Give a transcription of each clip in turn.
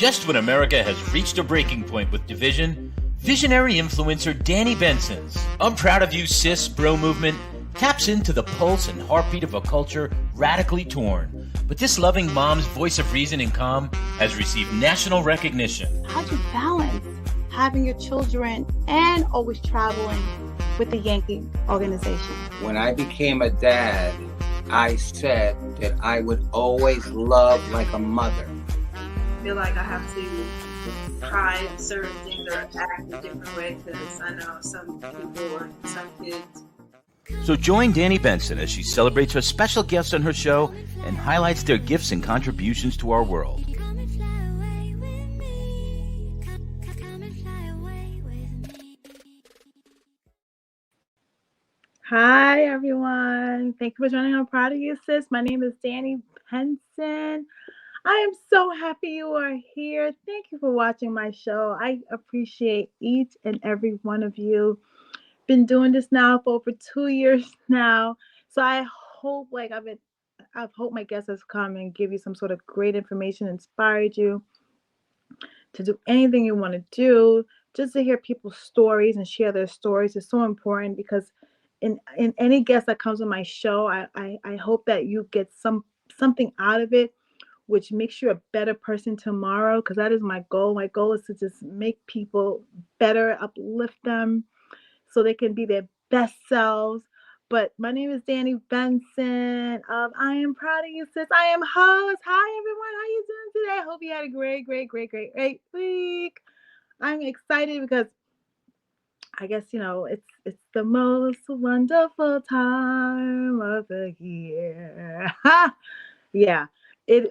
Just when America has reached a breaking point with division, visionary influencer Danni Benson's I'm Proud of You Sis bro movement taps into the pulse and heartbeat of a culture radically torn. But this loving mom's voice of reason and calm has received national recognition. How do you balance having your children and always traveling with the Yankee organization? When I became a dad, I said that I would always love like a mother. I feel like I have to try certain things or act a different way because I know some people or some kids. So join Danni Benson as she celebrates her special guests on her show and highlights their gifts and contributions to our world. Hi, everyone. Thank you for joining on Proud of You Sis. My name is Danni Benson. I am so happy you are here. Thank you for watching my show. I appreciate each and every one of you. Been doing this now for over 2 years now. So I hope I hope my guests has come and give you some sort of great information, inspired you to do anything you want to do. Just to hear people's stories and share their stories is so important because in any guest that comes on my show, I hope that you get something out of it, which makes you a better person tomorrow, because that is my goal. My goal is to just make people better, uplift them so they can be their best selves. But my name is Danni Benson of I Am Proud of You Sis. I am host. Hi, everyone. How you doing today? I hope you had a great week. I'm excited because I guess, it's the most wonderful time of the year. Yeah.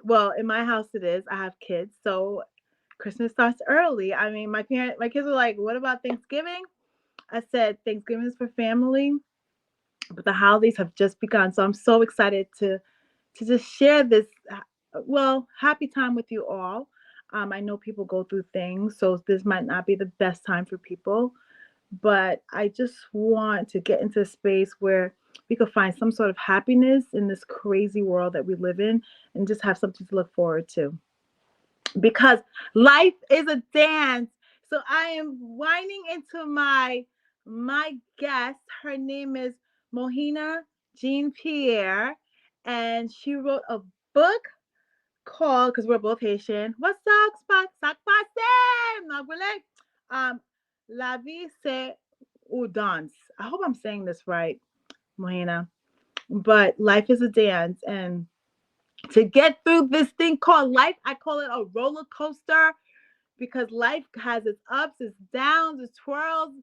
Well, in my house it is. I have kids, so Christmas starts early. I mean, my kids were like, "What about Thanksgiving?" I said, "Thanksgiving is for family, but the holidays have just begun." So I'm so excited to just share this, happy time with you all. I know people go through things, so this might not be the best time for people, but I just want to get into a space where we could find some sort of happiness in this crazy world that we live in and just have something to look forward to. Because life is a dance. So I am winding into my guest. Her name is Mohena JeanPierre, and she wrote a book called, because we're both Haitian, what's up, Lavi Se Yon Dans. I hope I'm saying this right, Mohena. But life is a dance, and to get through this thing called life, I call it a roller coaster, because life has its ups, its downs, its twirls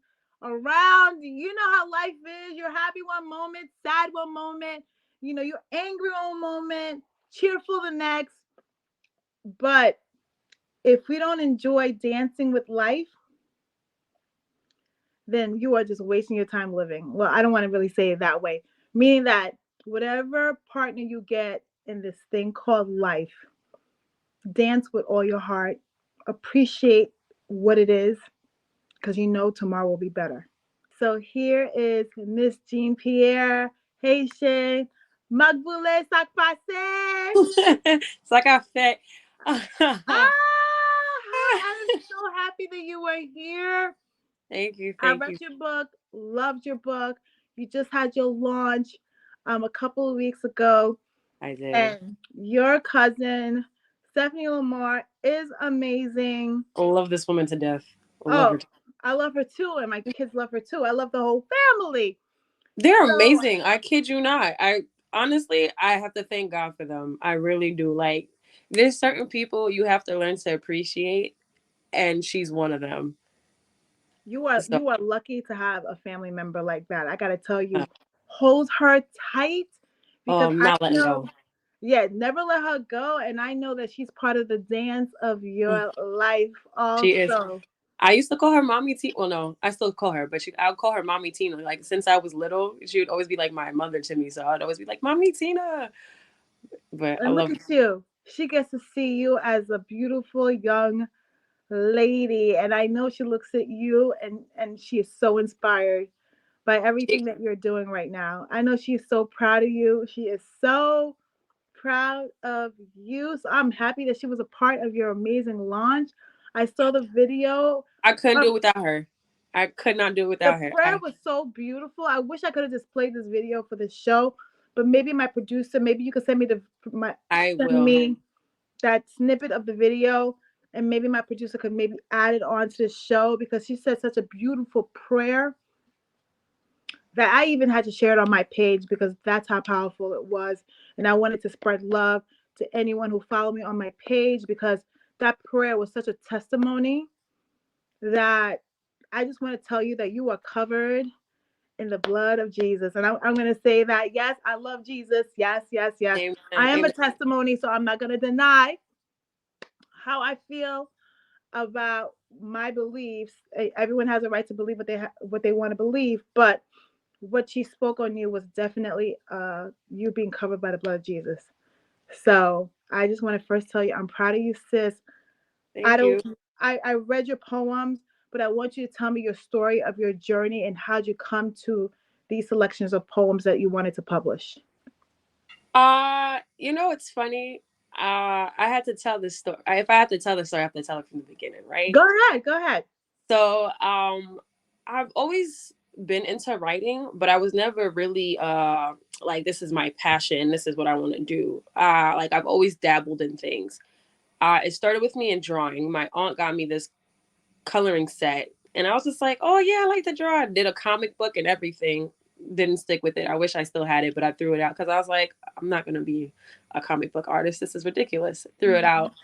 around. You know how life is. You're happy one moment, sad one moment, you're angry one moment, cheerful the next. But if we don't enjoy dancing with life, then you are just wasting your time living. Well, I don't want to really say it that way. Meaning that whatever partner you get in this thing called life, dance with all your heart. Appreciate what it is, because tomorrow will be better. So here is Miss JeanPierre, Haitian. Magboule sak pase. Saka fait. I'm so happy that you were here. Thank you. I read your book, loved your book. You just had your launch a couple of weeks ago. I did. And your cousin, Stephanie Lamar, is amazing. I love this woman to death. I love her too, and my kids love her too. I love the whole family. They're amazing. I kid you not. I honestly have to thank God for them. I really do. Like, there's certain people you have to learn to appreciate, and she's one of them. You are lucky to have a family member like that. I gotta tell you, hold her tight, because not letting go. Yeah, never let her go. And I know that she's part of the dance of your life also. She is. I used to call her Mommy Tina. Well, no, I still call her, but I'll call her Mommy Tina. Like, since I was little, she would always be like my mother to me. So I'd always be like, Mommy Tina. But I love look at you. She gets to see you as a beautiful young lady. And I know she looks at you and she is so inspired by everything that you're doing right now. I know she's so proud of you. She is so proud of you. So I'm happy that she was a part of your amazing launch. I saw the video. I couldn't do it without her. I could not do it The without her. prayer was so beautiful. I wish I could have just played this video for the show, but maybe my producer, maybe you could send me I send will. me that snippet of the video, and maybe my producer could maybe add it on to the show, because she said such a beautiful prayer that I even had to share it on my page, because that's how powerful it was. And I wanted to spread love to anyone who followed me on my page, because that prayer was such a testimony that I just want to tell you that you are covered in the blood of Jesus. And I'm going to say that, yes, I love Jesus. Yes, yes, yes. Amen. I am Amen. a testimony, so I'm not going to deny how I feel about my beliefs. Everyone has a right to believe what they want to believe, but what she spoke on you was definitely you being covered by the blood of Jesus. So I just want to first tell you, I'm proud of you, sis. Thank you. I read your poems, but I want you to tell me your story of your journey and how'd you come to these selections of poems that you wanted to publish. It's funny. I had to tell this story. If I have to tell the story, I have to tell it from the beginning, right? Go ahead. Go ahead. So, I've always been into writing, but I was never really like, this is my passion. This is what I want to do. Like, I've always dabbled in things. It started with me in drawing. My aunt got me this coloring set, and I was just like, oh yeah, I like to draw. I did a comic book and everything. Didn't stick with it. I wish I still had it, but I threw it out because I was like, I'm not gonna be a comic book artist. This is ridiculous. Threw it out.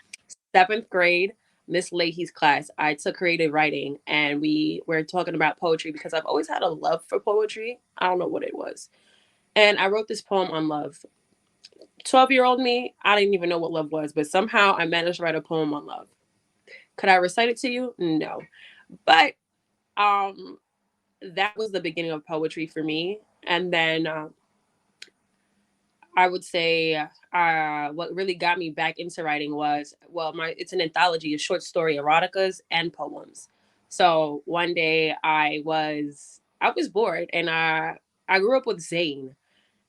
7th grade, Miss Leahy's class, I took creative writing, and we were talking about poetry because I've always had a love for poetry. I don't know what it was. And I wrote this poem on love. 12-year-old me, I didn't even know what love was, but somehow I managed to write a poem on love. Could I recite it to you? No. But that was the beginning of poetry for me. And then I would say what really got me back into writing was, it's an anthology, a short story, eroticas and poems. So one day I was bored, and I grew up with Zane.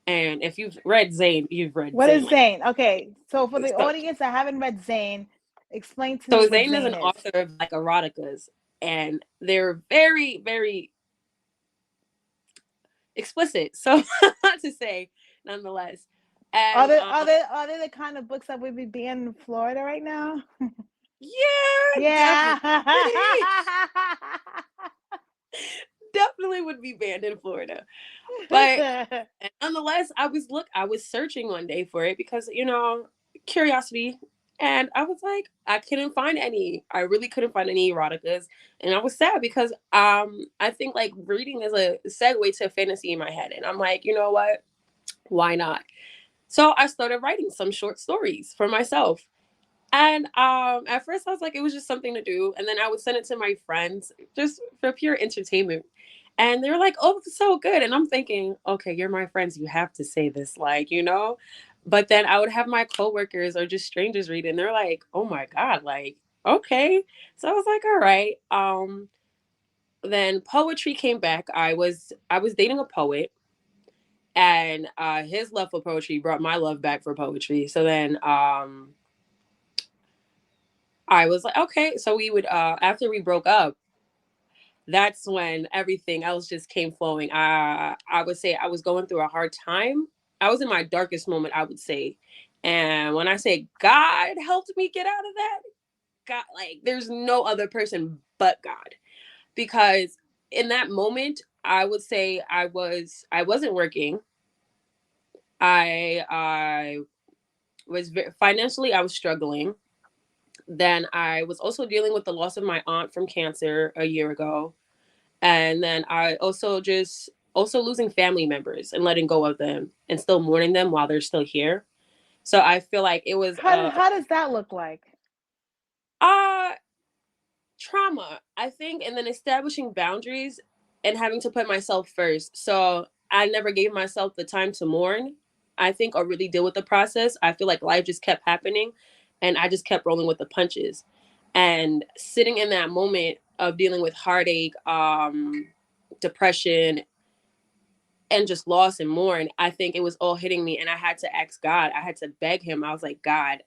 And if you've read Zane, you've read What Zane. is Zane? Okay, so for the audience that haven't read Zane, explain to me So what Zane is Zane an author of like eroticas, and they're very, very explicit. So to say, nonetheless. And Are they the kind of books that would be banned in Florida right now? Yeah. Definitely would be banned in Florida. But nonetheless, I was searching one day for it because, curiosity. And I was like, I couldn't find any. I really couldn't find any eroticas. And I was sad because I think like reading is a segue to fantasy in my head. And I'm like, you know what? Why not? So I started writing some short stories for myself. And at first I was like, it was just something to do. And then I would send it to my friends just for pure entertainment. And they were like, oh, so good. And I'm thinking, okay, you're my friends. You have to say this, But then I would have my coworkers or just strangers read it, and they're like, oh my God, like, okay. So I was like, all right. Then poetry came back. I was dating a poet, and his love for poetry brought my love back for poetry. So then I was like, okay. So we would, after we broke up, that's when everything else just came flowing. I would say I was going through a hard time. I was in my darkest moment, I would say. And when I say God helped me get out of that, God, like, there's no other person but God. Because in that moment, I would say I wasn't working. I was financially, I was struggling. Then I was also dealing with the loss of my aunt from cancer a year ago. And then I also losing family members and letting go of them and still mourning them while they're still here. So I feel like it was how does that look like? Trauma, I think, and then establishing boundaries and having to put myself first. So I never gave myself the time to mourn, I think, or really deal with the process. I feel like life just kept happening and I just kept rolling with the punches. And sitting in that moment of dealing with heartache, depression, and just lost and mourn. I think it was all hitting me, and I had to ask God. I had to beg him. I was like, God,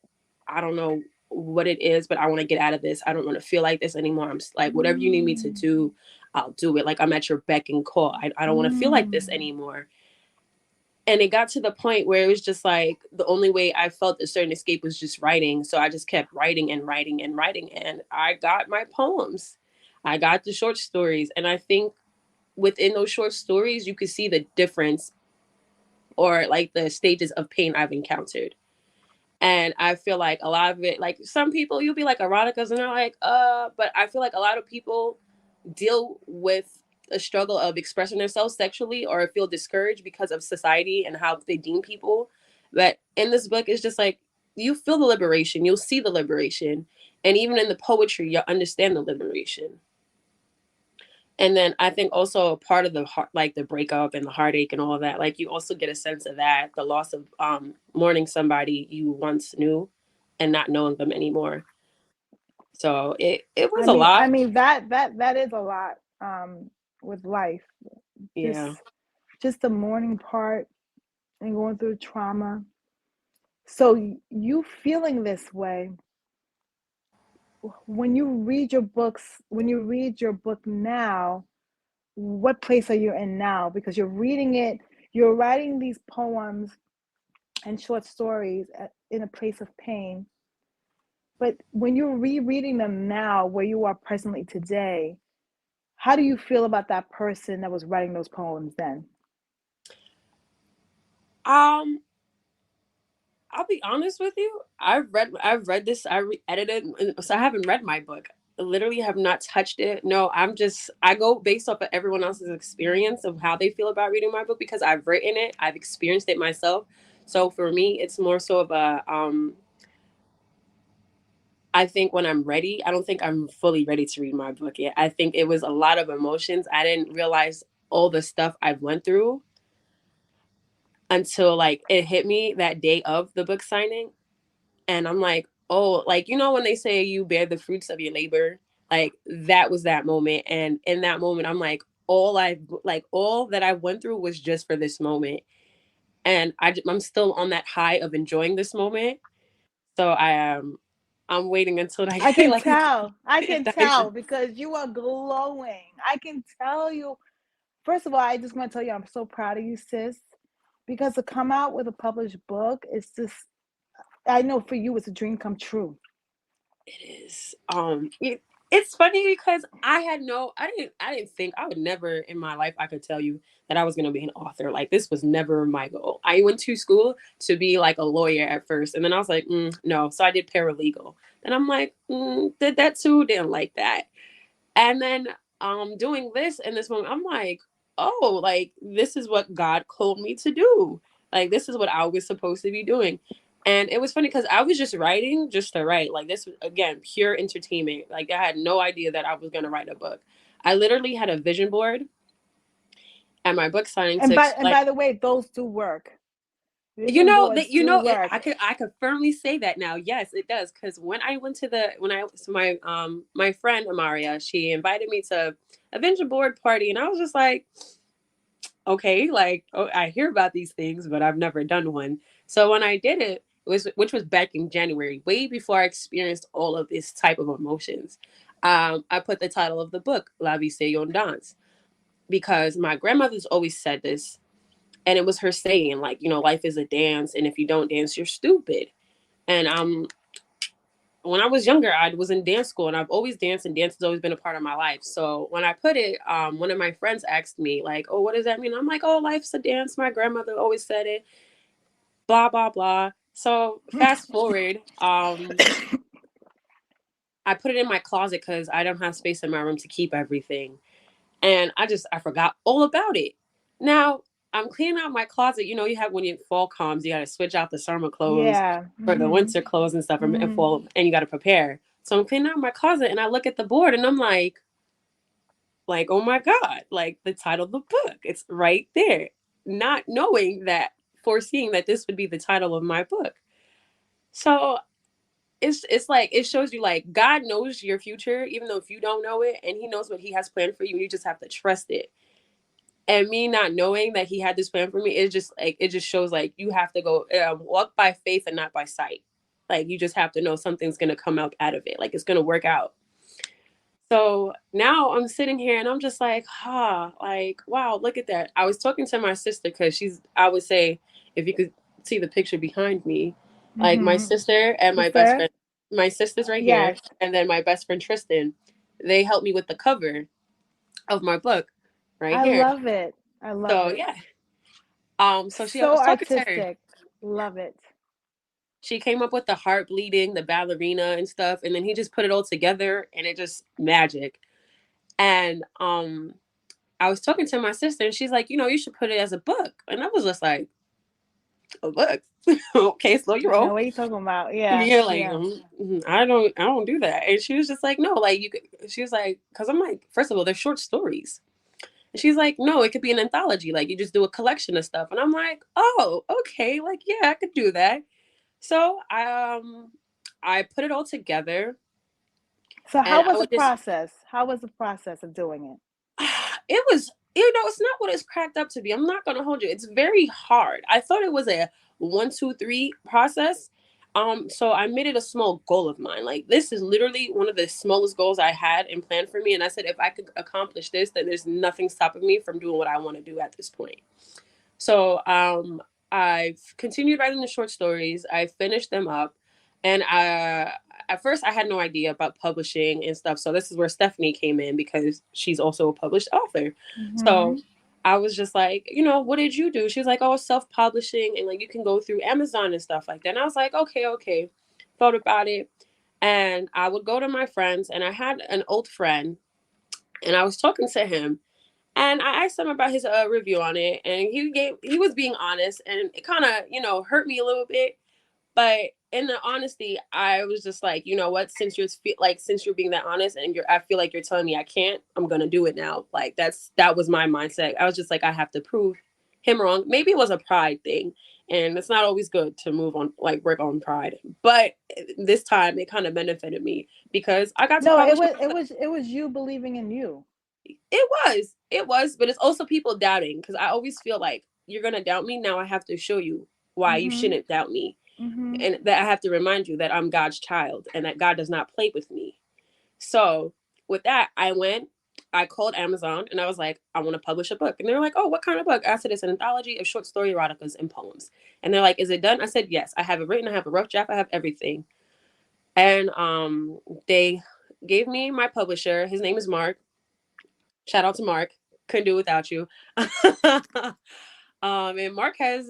I don't know what it is, but I want to get out of this. I don't want to feel like this anymore. I'm like, whatever you need me to do, I'll do it. Like, I'm at your beck and call. I don't want to feel like this anymore. And it got to the point where it was just like the only way I felt a certain escape was just writing. So I just kept writing and writing and writing. And I got my poems. I got the short stories. And I think within those short stories, you could see the difference or like the stages of pain I've encountered. And I feel like a lot of it, like some people, you'll be like eroticas and they're like, but I feel like a lot of people deal with a struggle of expressing themselves sexually or feel discouraged because of society and how they deem people. But in this book, it's just like you feel the liberation, you'll see the liberation. And even in the poetry, you'll understand the liberation. And then I think also a part of the heart, like the breakup and the heartache and all of that, like you also get a sense of that, the loss of mourning somebody you once knew and not knowing them anymore. So it was a lot. I mean that is a lot with life. Yeah. Just the mourning part and going through trauma. So you feeling this way when you read your books, when you read your book now, what place are you in now? Because you're reading it, you're writing these poems and short stories in a place of pain. But when you're rereading them now, where you are presently today, how do you feel about that person that was writing those poems then? I'll be honest with you. I've read this. Edited, so I haven't read my book. I literally have not touched it. No, I go based off of everyone else's experience of how they feel about reading my book because I've written it, I've experienced it myself. So for me, it's more so of a I think when I'm ready, I don't think I'm fully ready to read my book yet. I think it was a lot of emotions. I didn't realize all the stuff I went through until like it hit me that day of the book signing. And I'm like, oh, like, you know, when they say you bear the fruits of your labor, like that was that moment. And in that moment, I'm like, all that I went through was just for this moment. And I'm still on that high of enjoying this moment. So I'm waiting until I I can like tell. I it can dies. tell because you are glowing. I can tell you. First of all, I just want to tell you I'm so proud of you, sis. Because to come out with a published book is just, I know for you it's a dream come true. It is. It's funny because I didn't think I would never in my life I could tell you that I was gonna be an author. Like this was never my goal. I went to school to be like a lawyer at first, and then I was like, no. So I did paralegal. And I'm like, did that too? Didn't like that. And then doing this in this moment, I'm like, oh, like this is what God called me to do. Like this is what I was supposed to be doing. And it was funny because I was just writing just to write. Like this was again pure entertainment. Like I had no idea that I was gonna write a book. I literally had a vision board at my book signing to And explain. by the way, those do work. You Vision know boards that you do know it, work. I could firmly say that now. Yes, it does. Because when I went to the when I so my friend Amaria, she invited me to a vision board party, and I was just like, okay, like oh, I hear about these things, but I've never done one. So when I did it, which was back in January, way before I experienced all of this type of emotions. I put the title of the book Lavi Se Yon Dans because my grandmother's always said this, and it was her saying like, you know, life is a dance, and if you don't dance, you're stupid. And when I was younger, I was in dance school, and I've always danced, and dance has always been a part of my life. So when I put it, one of my friends asked me like, oh, what does that mean? I'm like, oh, life's a dance, my grandmother always said it, blah blah blah. So fast forward, I put it in my closet because I don't have space in my room to keep everything. And I forgot all about it. Now I'm cleaning out my closet. You know, you have when you fall comes, you got to switch out the summer clothes Yeah. for the winter clothes and stuff, and fall, and you got to prepare. So I'm cleaning out my closet, and I look at the board, and I'm like, oh my god, like the title of the book, it's right there. Not knowing that, foreseeing that this would be the title of my book. So it's like it shows you like God knows your future, even though if you don't know it, and He knows what He has planned for you, you just have to trust it. And me not knowing that he had this plan for me, it just shows like you have to go walk by faith and not by sight. Like you just have to know something's gonna come out of it. Like it's gonna work out. So now I'm sitting here and I'm just like, like, wow, look at that. I was talking to my sister because I would say, if you could see the picture behind me, like my sister and my best friend, my sister's right here, Yes. and then my best friend Tristan, they helped me with the cover of my book right I here. love it. I love So it. yeah. I So was talking to her. artistic. Love it. She came up with the heart bleeding, the ballerina and stuff, and then he just put it all together and it just magic. And I was talking to my sister and she's like, you should put it as a book. And I was just like, a book? Okay, slow your No, roll. what are you talking about? Yeah. Yeah, like Yeah. I don't do that. And she was just like, no, like you could, she was like, because I'm like, first of all, they're short stories. And she's like, no, it could be an anthology. Like you just do a collection of stuff. And I'm like, oh, okay, like yeah, I could do that. So I put it all together. So And how was the process? How was the process of doing it? It was, it's not what it's cracked up to be. I'm not gonna hold you. It's very hard. I thought it was a 1, 2, 3 process. So I made it a small goal of mine. Like this is literally one of the smallest goals I had and planned for me. And I said, if I could accomplish this, then there's nothing stopping me from doing what I want to do at this point. So I've continued writing the short stories. I finished them up, and at first I had no idea about publishing and stuff. So this is where Stephanie came in because she's also a published author. So I was just like, what did you do? She was like, oh, self-publishing, and like you can go through Amazon and stuff like that. And I was like, okay. Thought about it, and I would go to my friends, and I had an old friend, and I was talking to him. And I asked him about his review on it, and he was being honest, and it kind of hurt me a little bit. But in the honesty, I was just like, you know what? Since you're being that honest, and I feel like you're telling me I can't, I'm gonna do it now. Like that was my mindset. I was just like, I have to prove him wrong. Maybe it was a pride thing, and it's not always good to move on, like work on pride. But this time, it kind of benefited me because I got to publish. It was you believing in you. It was, but it's also people doubting because I always feel like you're gonna doubt me. Now I have to show you why you shouldn't doubt me, and that I have to remind you that I'm God's child and that God does not play with me. So with that, I called Amazon and I was like, I want to publish a book, and they're like, oh, what kind of book? I said it's an anthology of short story eroticas and poems, and they're like, is it done? I said yes, I have it written, I have a rough draft, I have everything, and they gave me my publisher. His name is Mark. Shout out to Mark. Couldn't do it without you. And Mark has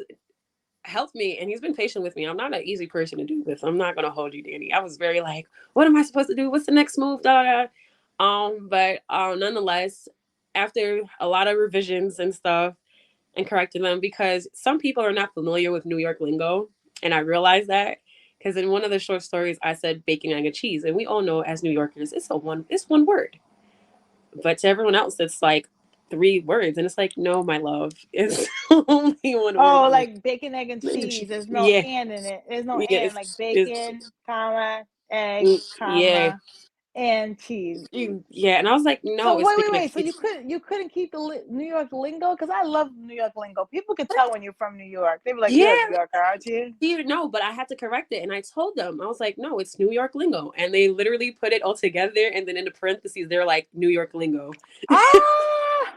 helped me, and he's been patient with me. I'm not an easy person to do with. I'm not gonna hold you, Danny. I was very like, what am I supposed to do? What's the next move? Da, da, da. But nonetheless, after a lot of revisions and stuff and correcting them, because some people are not familiar with New York lingo, and I realized that because in one of the short stories I said bacon, egg, and cheese, and we all know as New Yorkers it's one word. But to everyone else, it's like 3 words. And it's like, no, my love. It's only one word. Oh, like bacon, egg, and cheese. There's no Yeah. and in it. There's no Yeah. and. Like bacon, comma, egg, Yeah. comma, and cheese. Yeah. And I was like, no, So it's bacon, egg, wait. So cheese. you couldn't keep the New York lingo? Because I love New York lingo. People can tell when you're from New York. They be like, Yeah. "You're a New Yorker, aren't you?" No, but I had to correct it. And I told them, I was like, no, it's New York lingo. And they literally put it all together. And then in the parentheses, they're like, New York lingo. Ah,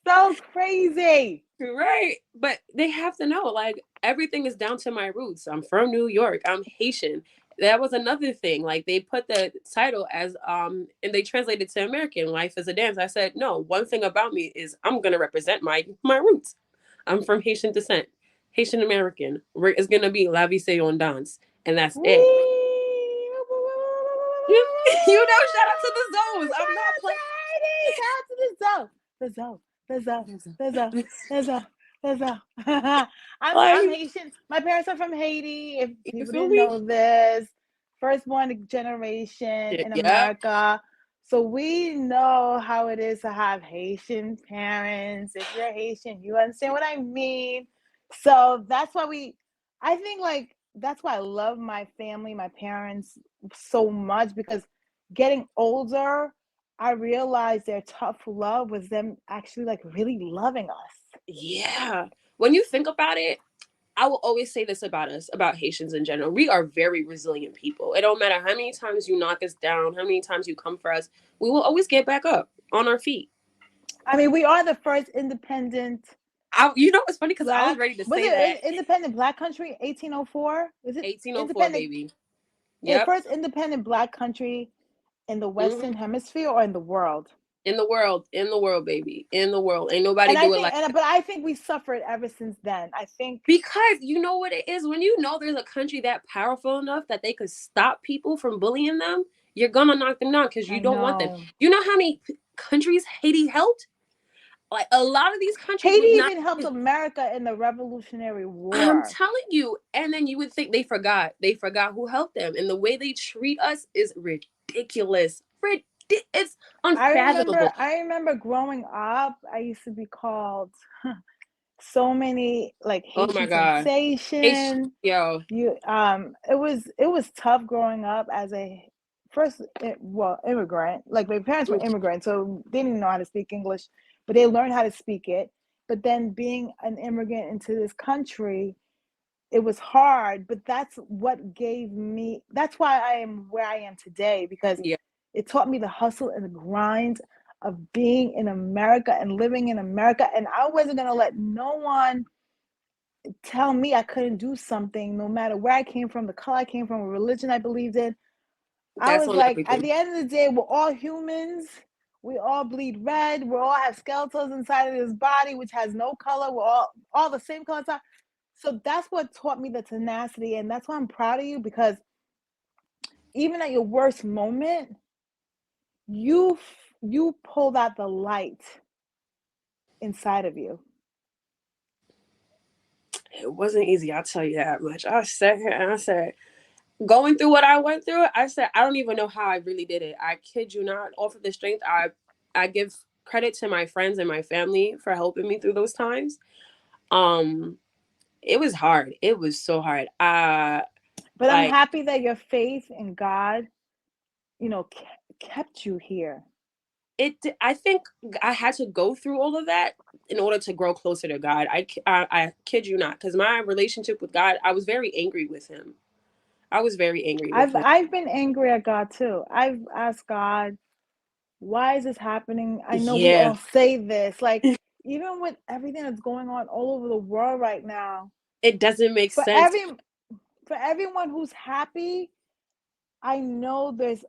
so crazy. Right. But they have to know, like, everything is down to my roots. I'm from New York. I'm Haitian. That was another thing. Like, they put the title as and they translated to American, Life is a Dance. I said, no, one thing about me is I'm gonna represent my roots. I'm from Haitian descent. Haitian American. It's gonna be Lavi Se Yon Dans. And that's it. Shout out to the zones. I'm not playing. Shout out to the zone. The zone. I'm Haitian. My parents are from Haiti. If people didn't know this, firstborn generation in America. So we know how it is to have Haitian parents. If you're Haitian, you understand what I mean. So that's why I think like that's why I love my family, my parents so much, because getting older, I realized their tough love was them actually like really loving us. Yeah. When you think about it, I will always say this about us, about Haitians in general. We are very resilient people. It don't matter how many times you knock us down, how many times you come for us, we will always get back up on our feet. I mean, we are the first independent You know, it's funny because I was black. ready to Was say that. it independent black country? 1804. Is it 1804, independent? baby. Yep. First independent black country in the Western Hmm. Hemisphere or in the world? In the world, baby, in the world. Ain't nobody And I do it think, like that. but I think we suffered ever since then. I think Because you know what it is? When you know there's a country that powerful enough that they could stop people from bullying them, you're gonna knock them down because you I don't want them. know You know how many countries Haiti helped? Like a lot of these countries Haiti would not. even helped America in the Revolutionary I'm War. telling you. And then you would think they forgot. They forgot who helped them. And the way they treat us is ridiculous. It's unfathomable. I remember growing up, I used to be called so many like Oh my Haitian God. sensation. Yo. It was tough growing up as a immigrant. Like my parents were immigrants, so they didn't know how to speak English, but they learned how to speak it. But then being an immigrant into this country, it was hard, but that's what gave me, that's why I am where I am today, because Yeah. it taught me the hustle and the grind of being in America and living in America. And I wasn't going to let no one tell me I couldn't do something, no matter where I came from, the color I came from, the religion I believed in. I That's was on like, at everything. the end of the day, we're all humans. We all bleed red. We all have skeletons inside of this body, which has no color. We're all the same color inside. So that's what taught me the tenacity. And that's why I'm proud of you, because even at your worst moment, you pulled out the light inside of you. It wasn't easy, I'll tell you that much. I sat here and I said, going through what I went through, I said, I don't even know how I really did it. I kid you not. Off of the strength, I give credit to my friends and my family for helping me through those times. Um, it was hard. It was so hard. But I'm Like happy that your faith in God, kept you here. I think I had to go through all of that in order to grow closer to God. I kid you not, because my relationship with God, I was very angry with Him. I was very angry with Him. I've been angry at God too. I've asked God, why is this happening? I know we Yeah, all say this, like even with everything that's going on all over the world right now, it doesn't make for sense. everyone who's happy, I know there's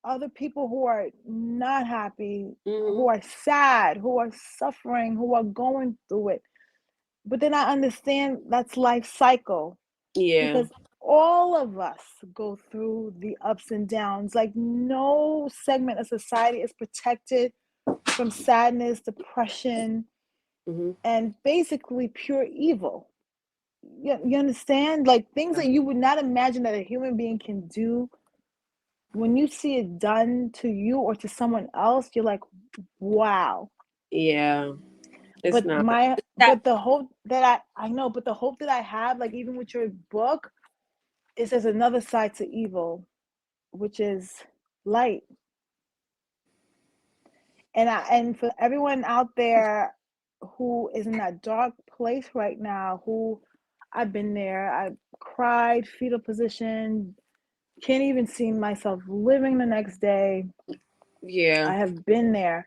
other people who are not happy, Hmm. who are sad, who are suffering, who are going through it. But then I understand that's life cycle, Yeah, because all of us go through the ups and downs. Like no segment of society is protected from sadness, depression, hmm, and basically pure evil. You understand? Like things that you would not imagine that a human being can do, when you see it done to you or to someone else, you're like, wow. yeah. It's But not that. the hope that I know, but the hope that I have, like even with your book, is there's another side to evil, which is light. And for everyone out there who is in that dark place right now, who I've been there, I've cried, fetal position, can't even see myself living the next day. Yeah. I have been there.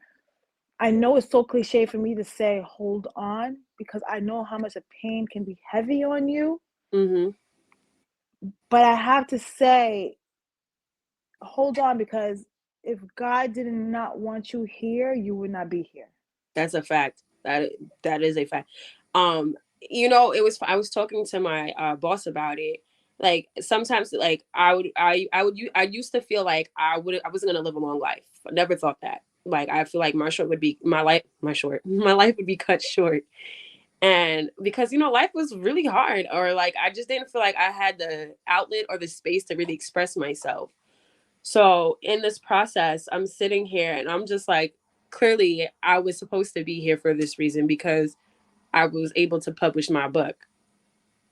I know it's so cliche for me to say hold on, because I know how much the pain can be heavy on you. Hmm. But I have to say, hold on, because if God did not want you here, you would not be here. That's a fact. That is a fact. You know, I was talking to my boss about it. Like sometimes, like I used to feel like I wasn't gonna live a long life. I never thought that. Like I feel like my life would be cut short. And because life was really hard, or like I just didn't feel like I had the outlet or the space to really express myself. So in this process, I'm sitting here and I'm just like, clearly I was supposed to be here for this reason, because I was able to publish my book.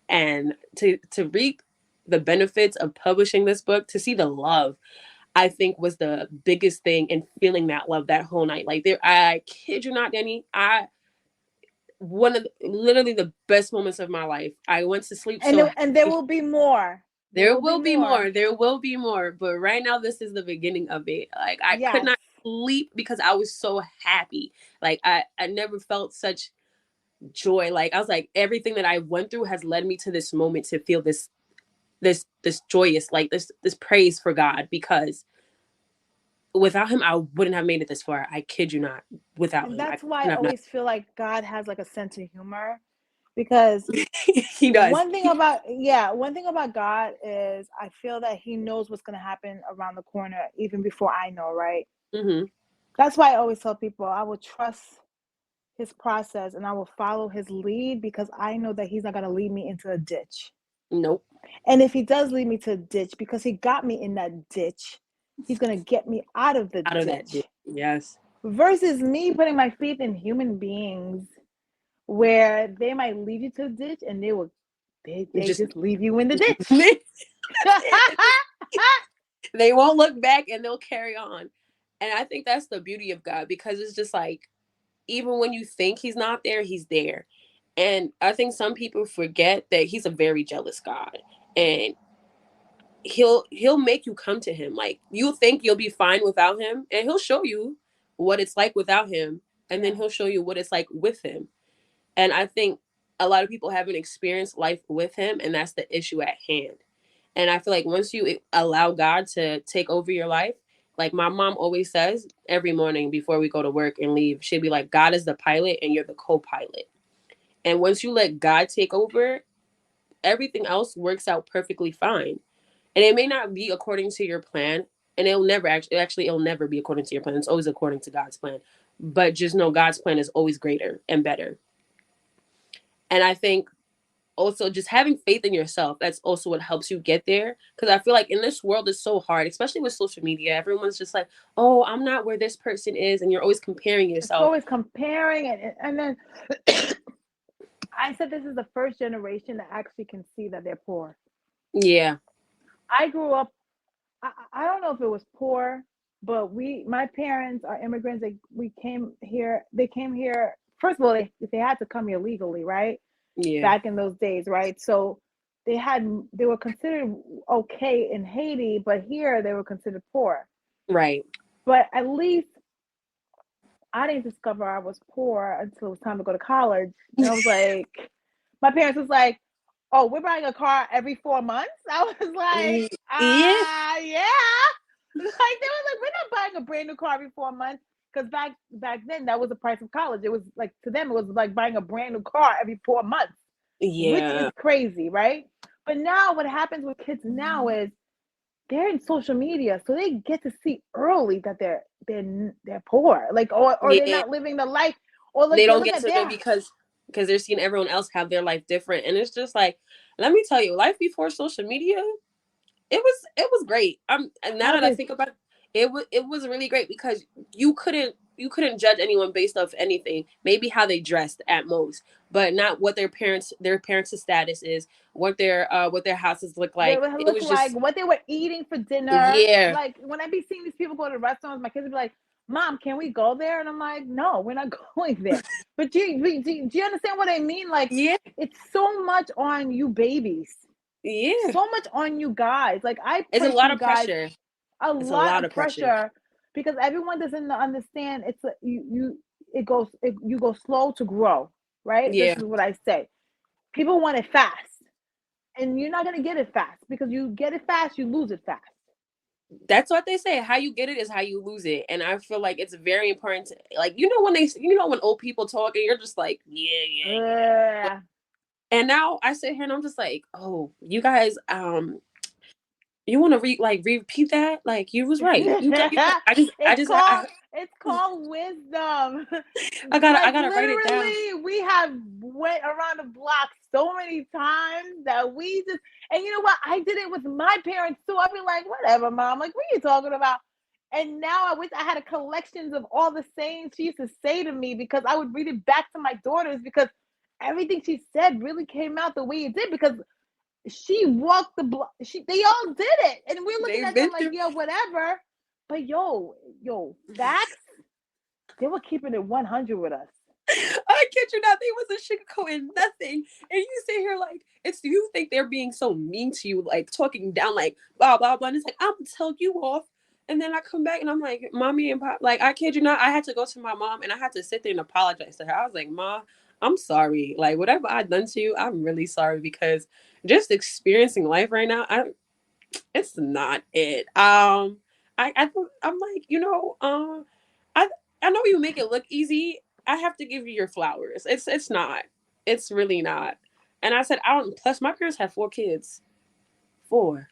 And to reap the benefits of publishing this book, to see the love. I think was the biggest thing in feeling that love that whole night. Like I kid you not, Danny, one of literally the best moments of my life. I went to sleep and there will be more. There will be more. There will be more. But right now, this is the beginning of it. Like I could not sleep because I was so happy. Like I never felt such joy. Like I was like, everything that I went through has led me to this moment to feel this joyous, like this praise for God, because without him, I wouldn't have made it this far. I kid you not. Without him, that's why I always feel like God has like a sense of humor, because he does. One thing about God is I feel that he knows what's going to happen around the corner even before I know, right? Mm-hmm. That's why I always tell people I will trust his process and I will follow his lead, because I know that he's not going to lead me into a ditch. Nope. And if he does lead me to a ditch, because he got me in that ditch, he's going to get me out of the ditch. That ditch. Yes. Versus me putting my faith in human beings where they might lead you to a ditch and they just leave you in the ditch. They won't look back and they'll carry on. And I think that's the beauty of God, because it's just like, even when you think he's not there, he's there. And I think some people forget that he's a very jealous God, and he'll make you come to him. Like, you think you'll be fine without him, and he'll show you what it's like without him, and then he'll show you what it's like with him. And I think a lot of people haven't experienced life with him, and that's the issue at hand. And I feel like once you allow God to take over your life, like my mom always says every morning before we go to work and leave, she'd be like, God is the pilot and you're the co-pilot. And once you let God take over, everything else works out perfectly fine. And it may not be according to your plan, and it'll never it'll never be according to your plan. It's always according to God's plan. But just know God's plan is always greater and better. And I think also just having faith in yourself, that's also what helps you get there. Because I feel like in this world, it's so hard, especially with social media. Everyone's just like, oh, I'm not where this person is. And you're always comparing yourself. It's always comparing. And then I said this is the first generation that actually can see that they're poor. Yeah. I grew up, I don't know if it was poor, but my parents are immigrants. They came here. First of all, they had to come here legally, right? Yeah. Back in those days, right? So they were considered okay in Haiti, but here they were considered poor. Right. But at least I didn't discover I was poor until it was time to go to college. And I was like, my parents was like, oh, we're buying a car every 4 months? I was like, yeah. Like, they were like, we're not buying a brand new car every 4 months. Because back then, that was the price of college. It was like, to them, it was like buying a brand new car every 4 months. Yeah. Which is crazy, right? But now what happens with kids now is they're in social media, so they get to see early that they're poor, like, or they're not living the life, or like, they don't get to know because they're seeing everyone else have their life different. And it's just like, let me tell you, life before social media, it was great. And now that I think about it, it was really great, because you couldn't judge anyone based off anything. Maybe how they dressed at most, but not what their parents' status is, what their houses look like. It was like what they were eating for dinner. Yeah. Like, when I be seeing these people go to restaurants, my kids would be like, Mom, can we go there? And I'm like, no, we're not going there. But do you understand what I mean? Like, it's so much on you babies. Yeah. So much on you guys. Like, it's a lot of pressure. A lot of pressure, because everyone doesn't understand. It's you go slow to grow, right? Yeah. This is what I say. People want it fast, and you're not gonna get it fast, because you get it fast, you lose it fast. That's what they say. How you get it is how you lose it. And I feel like it's very important to, like, when old people talk and you're just like, yeah. And now I sit here and I'm just like, oh, you guys, you want to repeat that? Like, you was right. It's called wisdom. I gotta write it down. Literally, we have went around the block so many times that we just, and you know what? I did it with my parents too. I'd be like, whatever, Mom. Like, what are you talking about? And now I wish I had a collections of all the sayings she used to say to me, because I would read it back to my daughters, because everything she said really came out the way it did, because she walked the block. They all did it, and we're looking at them like, yeah, whatever. But yo, facts, they were keeping it 100 with us. I kid you not, they wasn't sugarcoating nothing. And you sit here like, it's you think they're being so mean to you, like talking down, like blah blah blah. And it's like, I'm gonna tell you off. And then I come back and I'm like, mommy and pop, like I kid you not, I had to go to my mom and I had to sit there and apologize to her. I was like, Ma, I'm sorry. Like whatever I done to you, I'm really sorry because just experiencing life right now, it's not it. I'm like, I I know you make it look easy. I have to give you your flowers. It's not. It's really not. And I said, I don't. Plus, my parents have 4 kids. 4.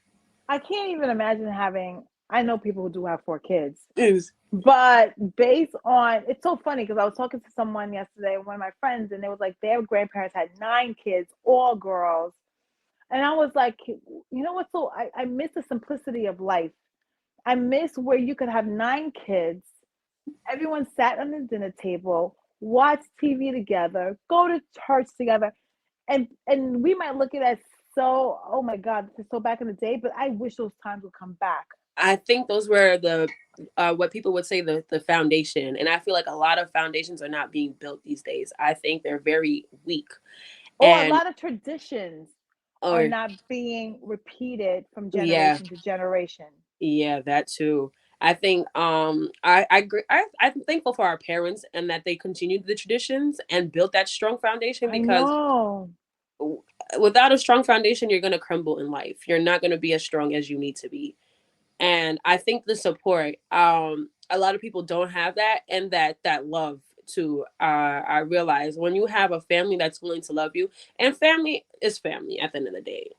I can't even imagine having. I know people who do have 4 kids, Is but based on, it's so funny because I was talking to someone yesterday, one of my friends, and they was like their grandparents had 9 kids, all girls, and I was like, you know what? So I miss the simplicity of life. I miss where you could have 9 kids, everyone sat on the dinner table, watch TV together, go to church together, and we might look at it as so, oh my God, this is so back in the day, but I wish those times would come back. I think those were the what people would say the foundation, and I feel like a lot of foundations are not being built these days. I think they're very weak, Or a and lot of traditions are or not being repeated from yeah, generation to generation. yeah, that too. I think I agree. I'm thankful for our parents and that they continued the traditions and built that strong foundation I because know. without a strong foundation, you're gonna crumble in life. You're not gonna be as strong as you need to be. And I think the support, a lot of people don't have that, and that love too. I realize when you have a family that's willing to love you, and family is family at the end of the day.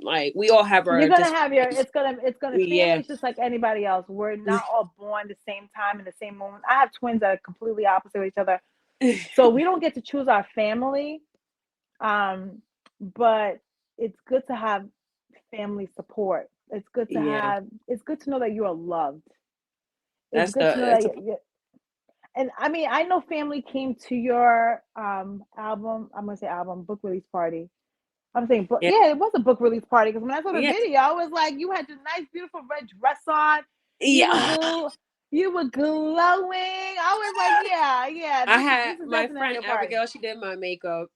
Like we all have You're our gonna have your, it's gonna family yeah. is just like anybody else. We're not all born the same time in the same moment. I have twins that are completely opposite of each other. So we don't get to choose our family. But it's good to have family support. Yeah, It's good to know that you are loved. It's that's good to know that's that a and I mean, I know family came to your album. I'm gonna say album book release party. I'm saying, but yeah, yeah, it was a book release party because when I saw the yeah, video, I was like, you had your nice, beautiful red dress on. You were yeah. gl- you were glowing. I was like, yeah, yeah. I This had is my definitely friend your party. Abigail. She did my makeup.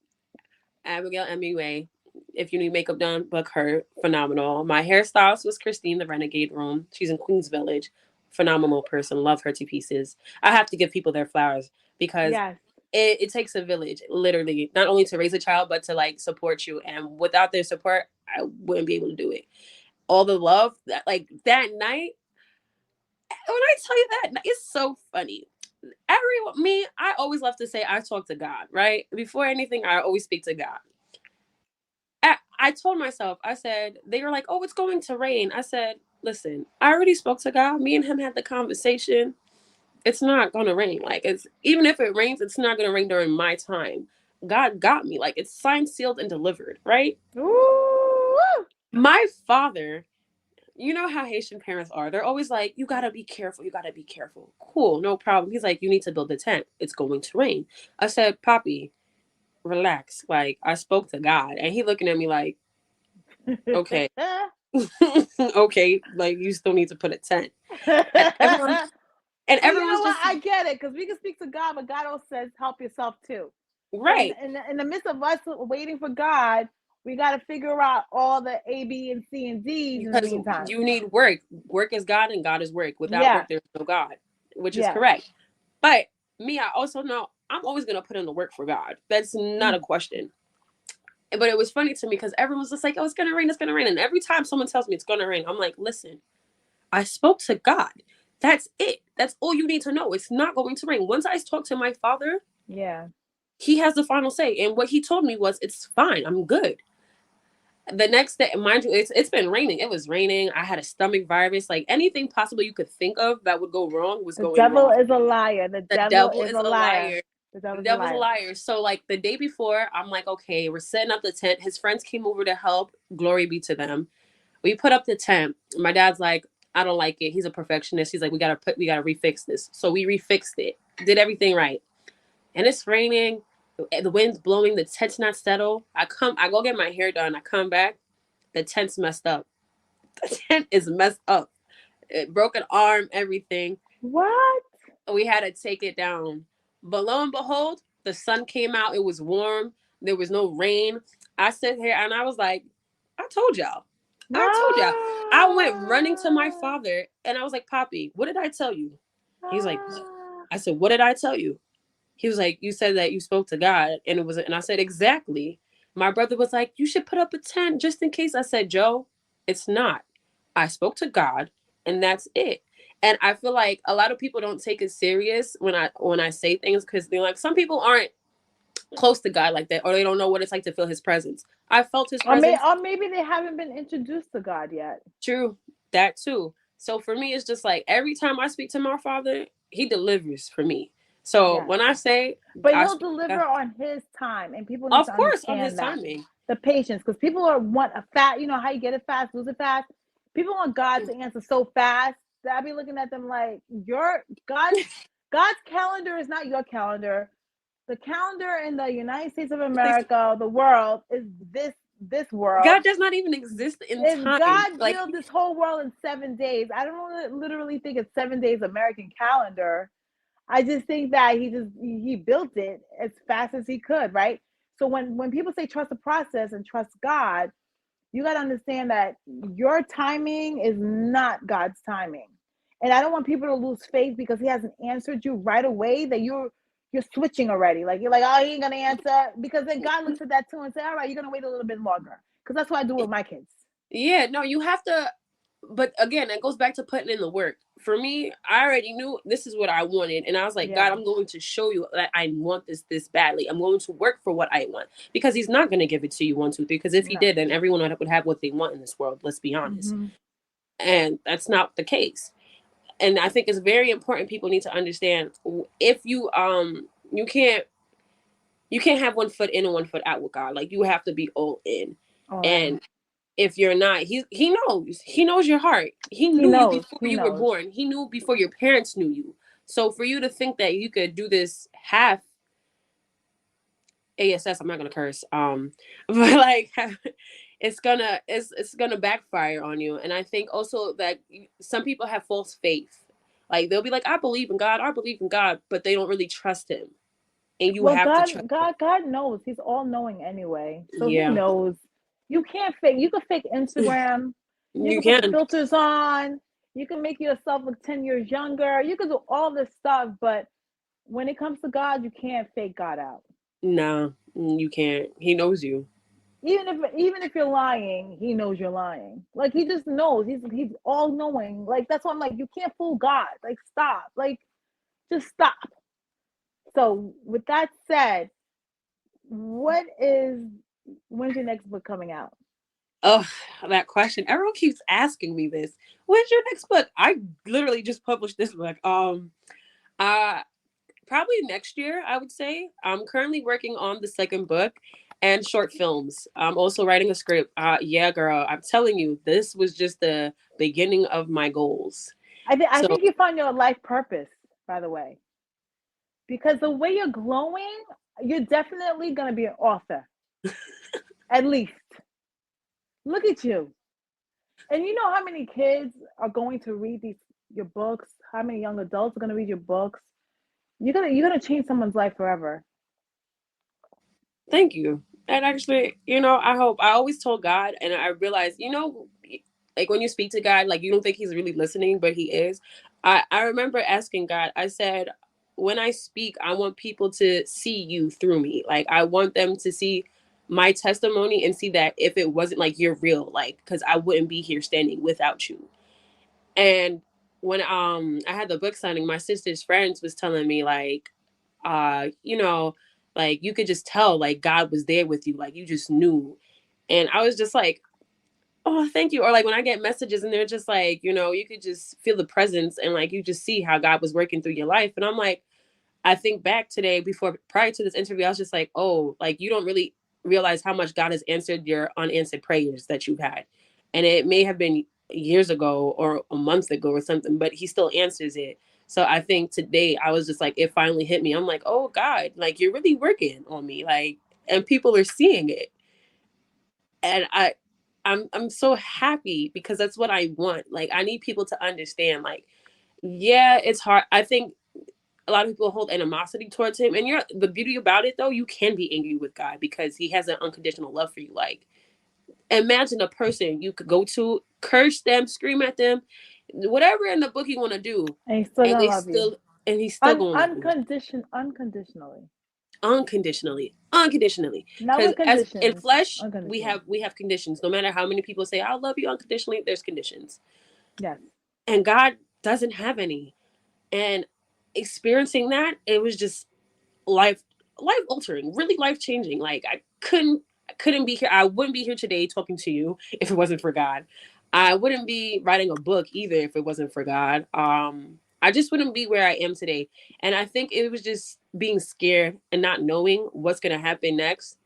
Abigail MUA. If you need makeup done, book her. Phenomenal. My hairstylist was Christine, the Renegade Room. She's in Queens Village. Phenomenal person. Love her to pieces. I have to give people their flowers because Yes. it takes a village, literally, not only to raise a child, but to like support you. And without their support, I wouldn't be able to do it. All the love that like that night, when I tell you that, it's so funny. Everyone, me, I always love to say I talk to God, right? Before anything, I always speak to God. I told myself, I said, they were like, oh, it's going to rain. I said, listen, I already spoke to God. Me and him had the conversation. It's not going to rain. Like, it's even if it rains, it's not going to rain during my time. God got me. Like, it's signed, sealed, and delivered, right? Ooh. My father, you know how Haitian parents are. They're always like, you got to be careful. You got to be careful. Cool, no problem. He's like, you need to build a tent. It's going to rain. I said, Poppy, relax. Like, I spoke to God. And he looking at me like, okay. Okay, like you still need to put a tent. And everyone and But you know everyone's what? just I get it because we can speak to God, but God also says help yourself too. So right. in the midst of us waiting for God, we got to figure out all the A, B, and C and D's in the Because meantime. you need work. Work is God and God is work. Without Yeah, work, there's no God, which is yeah. correct. But me, I also know I'm always gonna put in the work for God. That's not a Mm. question. But it was funny to me because everyone's just like, oh, it's gonna rain, it's gonna rain. And every time someone tells me it's gonna rain, I'm like, listen, I spoke to God. That's it. That's all you need to know. It's not going to rain. Once I talked to my father, Yeah. he has the final say. And what he told me was, it's fine. I'm good. The next day, mind you, it's been raining. It was raining. I had a stomach virus. Like anything possible you could think of that would go wrong was The going devil wrong. is a liar. The The devil devil is is a a liar. liar. The The devil's a devil's a liar. liar. So like the day before, I'm like, okay, we're setting up the tent. His friends came over to help. Glory be to them. We put up the tent. My dad's like, I don't like it. He's a perfectionist. He's like, we gotta refix this. So we refixed it. Did everything right. And it's raining. The wind's blowing. The tent's not settled. I go get my hair done. I come back. The tent's messed up. The tent is messed up. It broke an arm, everything. What? We had to take it down. But lo and behold, the sun came out. It was warm. There was no rain. I sat here and I was like, I told y'all. I told y'all. I went running to my father and I was like, Poppy, what did I tell you? He's like, what? I said, what did I tell you? He was like, you said that you spoke to God. And it was, and I said, exactly. My brother was like, you should put up a tent just in case. I said, Joe, it's not. I spoke to God and that's it. And I feel like a lot of people don't take it serious when I say things, because they're like, some people aren't close to God like that, or they don't know what it's like to feel his presence. I felt his presence. Or maybe they haven't been introduced to God yet. True, that too. So for me, it's just like every time I speak to my father, he delivers for me. So when I say, but he'll deliver on his time, and people need of to course, on understand his that. timing. The patience, because people want a fast. You know how you get it fast, lose it fast. People want God to answer so fast that I be looking at them like, God's calendar is not your calendar. The calendar in the United States of America, the world, is this world. God does not even exist in time. God built this whole world in 7 days. I don't literally think it's 7 days American calendar. I just think that he built it as fast as he could, right? So when people say trust the process and trust God, you got to understand that your timing is not God's timing. And I don't want people to lose faith because he hasn't answered you right away, that you're switching already. Like, you're like, oh, he ain't going to answer. Because then God looks at that too and say, all right, you're going to wait a little bit longer. Because that's what I do with my kids. Yeah, no, you have to. But again, it goes back to putting in the work. For me, I already knew this is what I wanted. And I was like, God, I'm going to show you that I want this badly. I'm going to work for what I want. Because he's not going to give it to you 1, 2, 3. Because if he did, then everyone would have what they want in this world. Let's be honest. Mm-hmm. And that's not the case. And I think it's very important. People need to understand, if you can't have 1 foot in and 1 foot out with God. Like, you have to be all in. And if you're not, he knows your heart. He knew you before you were born. He knew before your parents knew you. So for you to think that you could do this half ASS, I'm not gonna curse, but like, it's gonna backfire on you. And I think also that some people have false faith. Like, they'll be like, I believe in God, but they don't really trust him. And you have to trust God knows. He's all knowing anyway. So he knows. You can't fake. You can fake Instagram. You can put filters on. You can make yourself look 10 years younger. You can do all this stuff, but when it comes to God, you can't fake God out. No, you can't. He knows you. Even if you're lying, he knows you're lying. Like, he just knows. He's all knowing. Like, that's why I'm like, you can't fool God. Like, stop. Like, just stop. So with that said, when's your next book coming out? Oh, that question. Everyone keeps asking me this. When's your next book? I literally just published this book. Probably next year, I would say. I'm currently working on the 2nd book and short films. I'm also writing a script. Yeah, girl, I'm telling you, this was just the beginning of my goals. I think you found your life purpose, by the way. Because the way you're glowing, you're definitely going to be an author. At least. Look at you. And you know how many kids are going to read your books? How many young adults are going to read your books? You're gonna change someone's life forever. Thank you. And actually, I hope. I always told God, and I realized, like, when you speak to God, like, you don't think he's really listening, but he is. I remember asking God, I said, when I speak, I want people to see you through me. Like, I want them to see my testimony and see that if it wasn't, like, you're real, like, because I wouldn't be here standing without you. And when I had the book signing, my sister's friends was telling me, like, like, you could just tell, like, God was there with you, like, you just knew. And I was just like, oh, thank you. Or like, when I get messages and they're just like, you could just feel the presence and, like, you just see how God was working through your life. And I'm like, I think back today, prior to this interview, I was just like, oh, like, you don't really realize how much God has answered your unanswered prayers that you've had. And it may have been years ago or a month ago or something, but he still answers it. So I think today I was just like, it finally hit me. I'm like, oh God, like, you're really working on me. Like, and people are seeing it. And I'm so happy because that's what I want. Like, I need people to understand, like, yeah, it's hard. I think a lot of people hold animosity towards him, and the beauty about it though, you can be angry with God because he has an unconditional love for you. Like, imagine a person you could go to, curse them, scream at them, whatever in the book you want to do, And he's still and gonna they love you. still and he's still going to love you Unconditionally. unconditionally. Not Because with as in conditions. flesh, we Unconditionally. have conditions. No matter how many people say I love you unconditionally, there's conditions, Yes. and God doesn't have any. And experiencing that, it was just life altering, really life changing. Like, I couldn't be here. I wouldn't be here today talking to you if it wasn't for God. I wouldn't be writing a book either if it wasn't for God. I just wouldn't be where I am today. And I think it was just being scared and not knowing what's gonna happen next.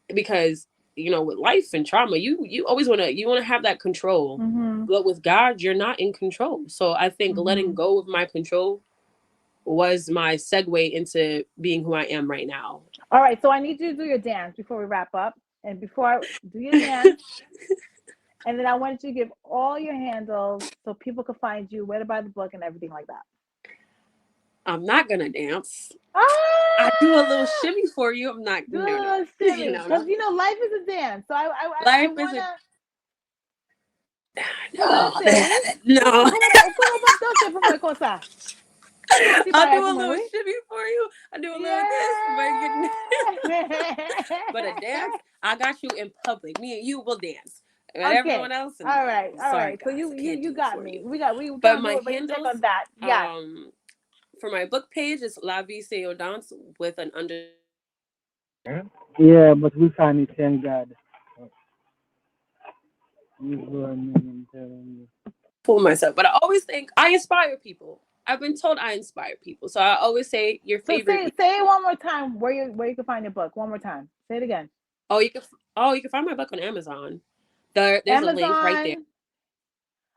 Because, with life and trauma, you always wanna have that control. Mm-hmm. But with God, you're not in control. So I think letting Mm-hmm. go of my control was my segue into being who I am right now. All right, so I need you to do your dance before we wrap up. And before I do your dance, and then I want you to give all your handles so people can find you, where to buy the book, and everything like that. I'm not gonna dance. I do a little Ah! shimmy for you. I'm not. Do a No, no, little shimmy. no, no. Because, life is a dance. So I Life want isn't. to. No, Entonces, no. ¿cómo va entonces, pues, cosa? ¿Cómo así I'll para do eso, a little muy? shimmy for you. I do a little this, but a dance. I got you in public. Me and you will dance, but Okay. everyone else, no. All right. All Sorry, right. So guys, you I you can't you do it got for me. you. We But gonna do my it, but you check handles, on that. Yes. for my book page is Lavi Se Yon Dans with an under. Yeah, but we find it, thank God. You go and I'm telling you. Fool myself, but I always think I inspire people. I've been told I inspire people, so I always say your So favorite. say it one more time where you can find your book. One more time. Say it again. Oh, you can find my book on Amazon. There's a link right there. Amazon.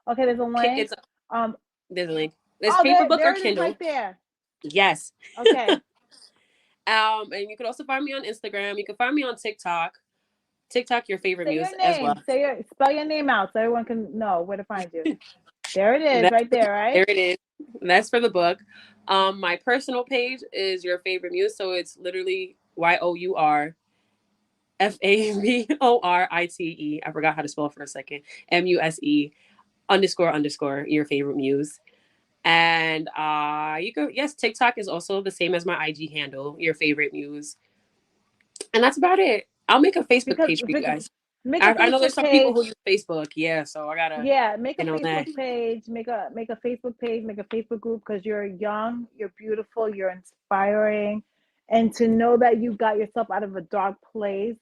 Okay, there's a link. It's Um. There's a link. There's Oh, paper book or there it is right Kindle. there. Yes. Okay. And you can also find me on Instagram. You can find me on TikTok. TikTok, your favorite Say muse your as well. name. Spell your name out so everyone can know where to find you. There it is, That's right there, right? There it is. That's for the book. My personal page is your favorite muse, so it's literally YOURFAVORITE. I forgot how to spell for a second. MUSE __ your favorite muse. And you go. Yes, TikTok is also the same as my IG handle, your favorite muse. And that's about it. I'll make a Facebook Because page for you guys. make a I know there's Facebook some people page. who use Facebook, yeah, so I gotta Yeah, make a get on that. Facebook page, make a Facebook page, make a Facebook group because you're young, you're beautiful, you're inspiring, and to know that you got yourself out of a dark place.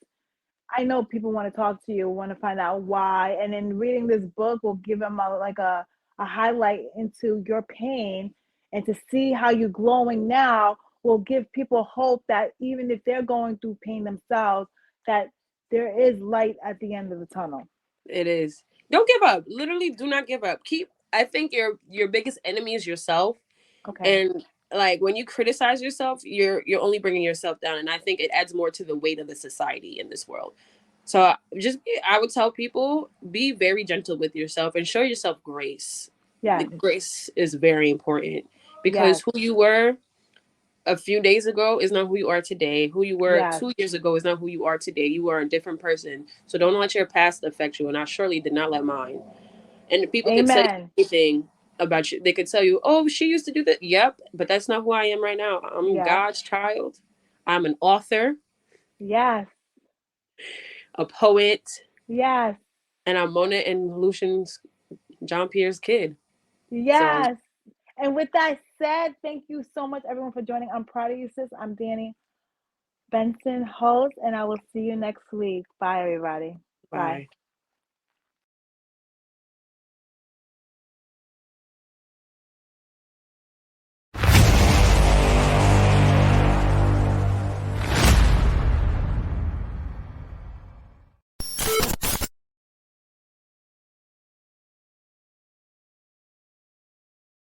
I know people want to talk to you, want to find out why, and then reading this book will give them a highlight into your pain, and to see how you're glowing now will give people hope that even if they're going through pain themselves, that there is light at the end of the tunnel. It is. Don't give up. Literally, do not give up. I think your biggest enemy is yourself, Okay. and like when you criticize yourself, you're only bringing yourself down, and I think it adds more to the weight of the society in this world. So I would tell people, be very gentle with yourself and show yourself grace. Yes. Grace is very important because Yes. who you were a few days ago is not who you are today. Who you were Yes. 2 years ago is not who you are today. You are a different person. So don't let your past affect you. And I surely did not let mine. And people could say Amen. anything about you. They could tell you, oh, she used to do that. Yep. But that's not who I am right now. I'm Yeah. God's child. I'm an author, Yes. a poet, Yes. and I'm Mona and Lucian's JeanPierre's kid. So Yes. And with that said, thank you so much, everyone, for joining. I'm proud of you, sis. I'm Danni Benson, host, and I will see you next week. Bye, everybody. Bye. bye.